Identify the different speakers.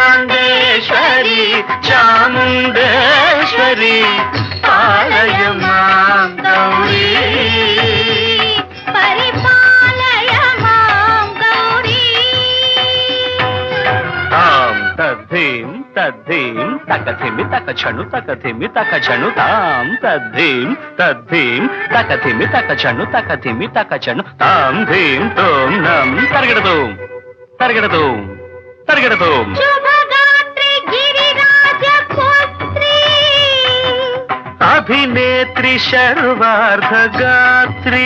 Speaker 1: అఖిలాండేశ్వరి చాముండేశ్వరి పాలయ మాం గౌరీ
Speaker 2: పరిపాలయ మాం గౌరీ.
Speaker 1: తాం తద్ధీం తద్ధీం తకథిమి తకచను తకథిమి తకచను తాం తద్ధీం తద్ధీం తకథిమి తకచను తకథిమి తకచను తాం ధీం తోం నం తరగడదు తరగడదు తరగడదు.
Speaker 2: శుభగాత్రి గిరిరాజ పుత్రి
Speaker 1: అభినేత్రి శర్వార్ధ గాత్రి